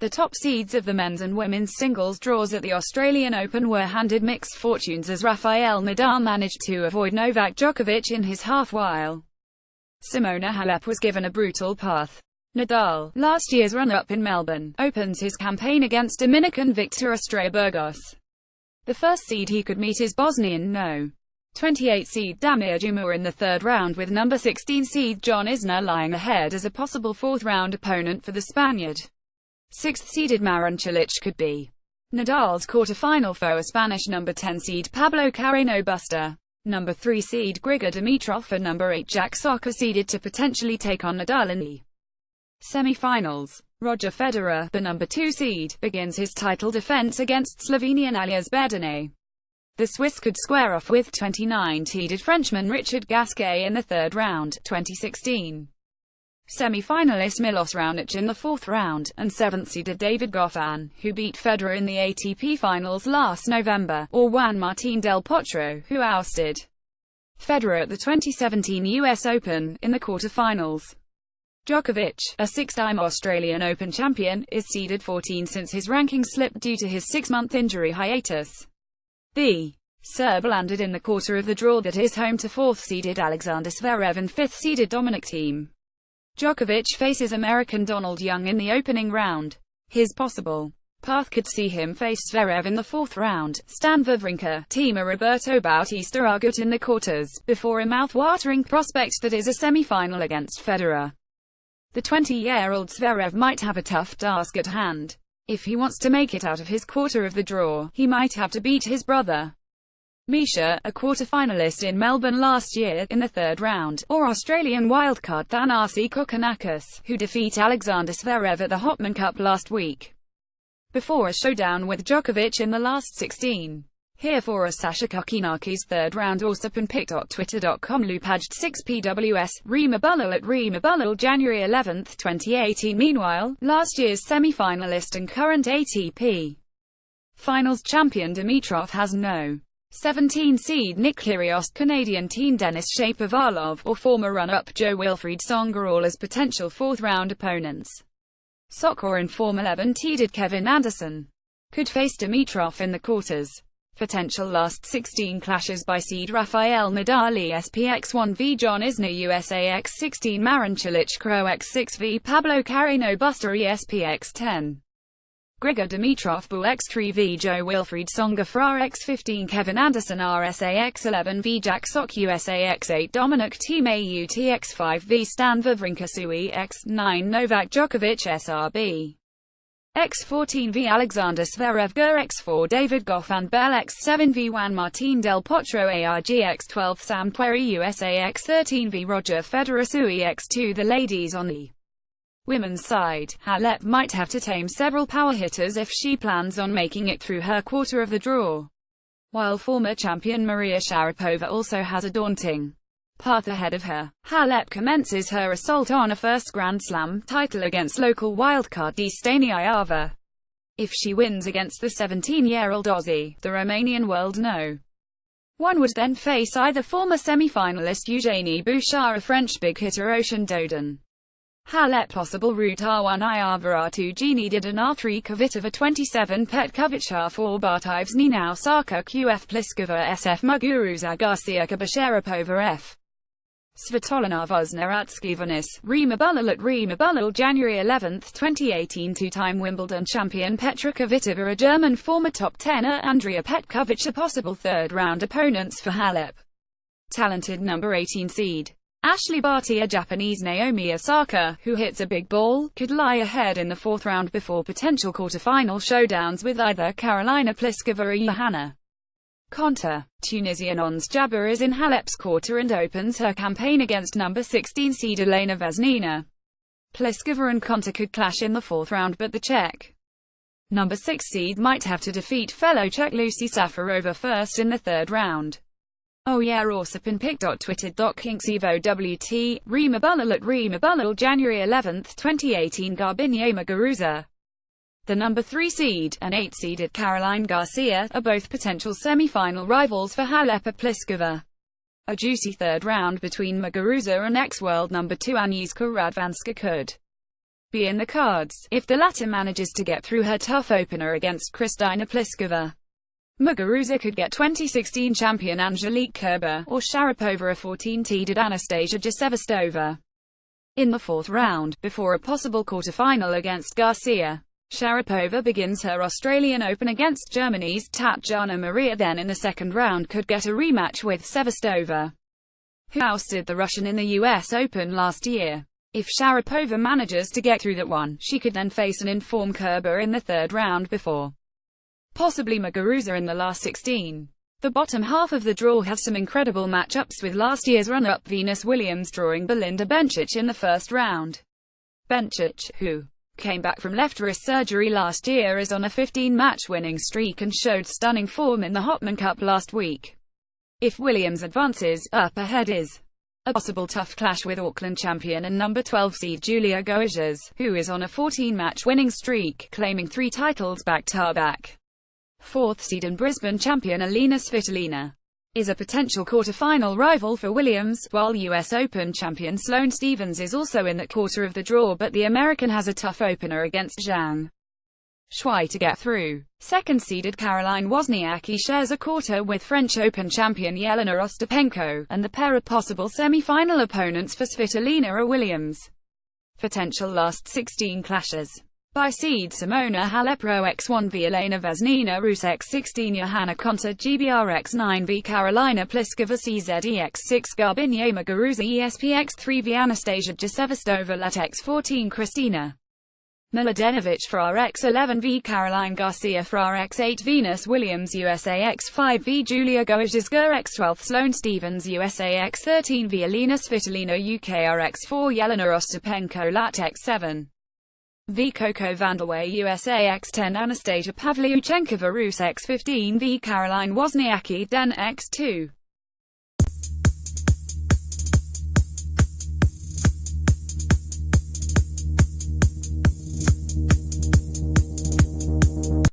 The top seeds of the men's and women's singles draws at the Australian Open were handed mixed fortunes as Rafael Nadal managed to avoid Novak Djokovic in his half, while Simona Halep was given a brutal path. Nadal, last year's runner-up in Melbourne, opens his campaign against Dominican Victor Estrella Burgos. The first seed he could meet is Bosnian No. 28 seed Damir Dzumhur in the third round, with number 16 seed John Isner lying ahead as a possible fourth-round opponent for the Spaniard. Sixth-seeded Marin Cilic could be Nadal's quarterfinal foe, a Spanish number 10 seed Pablo Carreno Busta. Number 3 seed Grigor Dimitrov and number 8 Gasquet are seeded to potentially take on Nadal in the semifinals. Roger Federer, the number 2 seed, begins his title defense against Slovenian Aljaz Bedene. The Swiss could square off with 29-seeded Frenchman Richard Gasquet in the third round, 2016. Semi-finalist Milos Raonic in the fourth round, and seventh-seeded David Goffin, who beat Federer in the ATP Finals last November, or Juan Martín del Potro, who ousted Federer at the 2017 US Open, in the quarterfinals. Djokovic, a six-time Australian Open champion, is seeded 14 since his ranking slipped due to his 6-month injury hiatus. The Serb landed in the quarter of the draw that is home to fourth-seeded Alexander Zverev and fifth-seeded Dominic Thiem. Djokovic faces American Donald Young in the opening round. His possible path could see him face Zverev in the fourth round, Stan Wawrinka, Thiem or Roberto Bautista Agut in the quarters, before a mouth-watering prospect that is a semi-final against Federer. The 20-year-old Zverev might have a tough task at hand. If he wants to make it out of his quarter of the draw, he might have to beat his brother Misha, a quarter-finalist in Melbourne last year, in the third round, or Australian wildcard Thanasi Kokkinakis, who defeat Alexander Zverev at the Hopman Cup last week, before a showdown with Djokovic in the last 16. Here for a Sasha Kokkinakis third round orsapanpic.twitter.com loopaged 6pws, Rima Bullal at Rima Bullal January 11, 2018. Meanwhile, last year's semi-finalist and current ATP Finals champion Dimitrov has no 17 seed Nick Kyrgios, Canadian teen Denis Shapovalov, or former runner-up Jo-Wilfried Tsonga all as potential fourth-round opponents. Soccer and form 11-seeded Kevin Anderson could face Dimitrov in the quarters. Potential last 16 clashes by seed Rafael Nadal ESPX1 v John Isner USAX16 Marin Cilic Crow X6 v Pablo Carreno Busta ESPX10 Grigor Dimitrov Bull X3 v Jo-Wilfried Tsonga Fra X15 Kevin Anderson RSAX11 v Jack Sock USAX8 Dominic Thiem AUTX5 v Stan Wawrinka Sui X9 Novak Djokovic SRB X14 v Alexander Zverev Gur X4 David Goffin Bell X7 v Juan Martín del Potro ARG X12 Sam Querrey USA X13 v Roger Federer Sui X2. The ladies on the women's side, Halep might have to tame several power hitters if she plans on making it through her quarter of the draw. While former champion Maria Sharapova also has a daunting path ahead of her, Halep commences her assault on a first Grand Slam title against local wildcard Stanislava. If she wins against the 17-year-old Aussie, the Romanian World No. 1 would then face either former semi-finalist Eugenie Bouchard or French big hitter Ocean Dodin. Halep possible route R1 R2 G needed an R3 Kvitova 27 Petkovic R4 Bartivsny now Saka QF Pliskova SF Muguruza Garcia Kabasharapova F. Svitolina Vozneratski Vanis, Rima Bullal at Rima Bullal January 11, 2018. Two-time Wimbledon champion Petra Kvitova, a German former top tenor Andrea Petkovic are possible third-round opponents for Halep. Talented number 18 seed Ashley Barty, a Japanese Naomi Osaka, who hits a big ball, could lie ahead in the fourth round before potential quarter-final showdowns with either Karolina Pliskova or Johanna Konta. Tunisian Ons Jabeur is in Halep's quarter and opens her campaign against number 16 seed Elena Vesnina. Pliskova and Konta could clash in the fourth round, but the Czech number 6 seed might have to defeat fellow Czech Lucy Safarova first in the third round. Oh yeah, orsapanpic.twitter.kingsevo WT, Rima Bullal at Rima Bullal January 11, 2018. Garbiñe Muguruza, the number 3 seed, and 8-seeded Caroline Garcia, are both potential semi-final rivals for Halep Pliskova. A juicy third round between Muguruza and ex-world number 2 Agnieszka Radwanska could be in the cards, if the latter manages to get through her tough opener against Kristina Pliskova. Muguruza could get 2016 champion Angelique Kerber, or Sharapova a 14-seeded Anastasia Jevstova in the fourth round, before a possible quarterfinal against Garcia. Sharapova begins her Australian Open against Germany's Tatjana Maria, then in the second round could get a rematch with Sevastova, who ousted the Russian in the US Open last year. If Sharapova manages to get through that one, she could then face an informed Kerber in the third round before possibly Muguruza in the last 16. The bottom half of the draw has some incredible matchups, with last year's runner-up Venus Williams drawing Belinda Bencic in the first round. Bencic, who came back from left wrist surgery last year, is on a 15-match winning streak and showed stunning form in the Hopman Cup last week. If Williams advances, up ahead is a possible tough clash with Auckland champion and number 12 seed Julia Goiges, who is on a 14-match winning streak, claiming 3 titles back-to-back. Fourth seed and Brisbane champion Alina Svitolina is a potential quarter-final rival for Williams, while US Open champion Sloane Stephens is also in that quarter of the draw, but the American has a tough opener against Zhang Shuai to get through. Second-seeded Caroline Wozniacki shares a quarter with French Open champion Yelena Ostapenko, and the pair of possible semi-final opponents for Svitolina are Williams. Potential last 16 clashes. By seed Simona Halep x1 v Elena Vesnina Rus x16 Johanna Konta GBR x9 v Carolina Pliskova CZE x6 Garbiñe Muguruza ESP x3 v Anastasia Jevstova Lat x14 Kristina Mladenovic Fra x11 v Caroline Garcia Fra x8 Venus Williams USA x5 v Julia Goiges x12 Sloane Stephens USA x13 v Alina Svitolina UKR x4 Yelena Ostapenko Lat x7 v Coco Vandeweghe USA x10 Anastasia Pavlyuchenkova Rus x15 v Caroline Wozniacki Den x2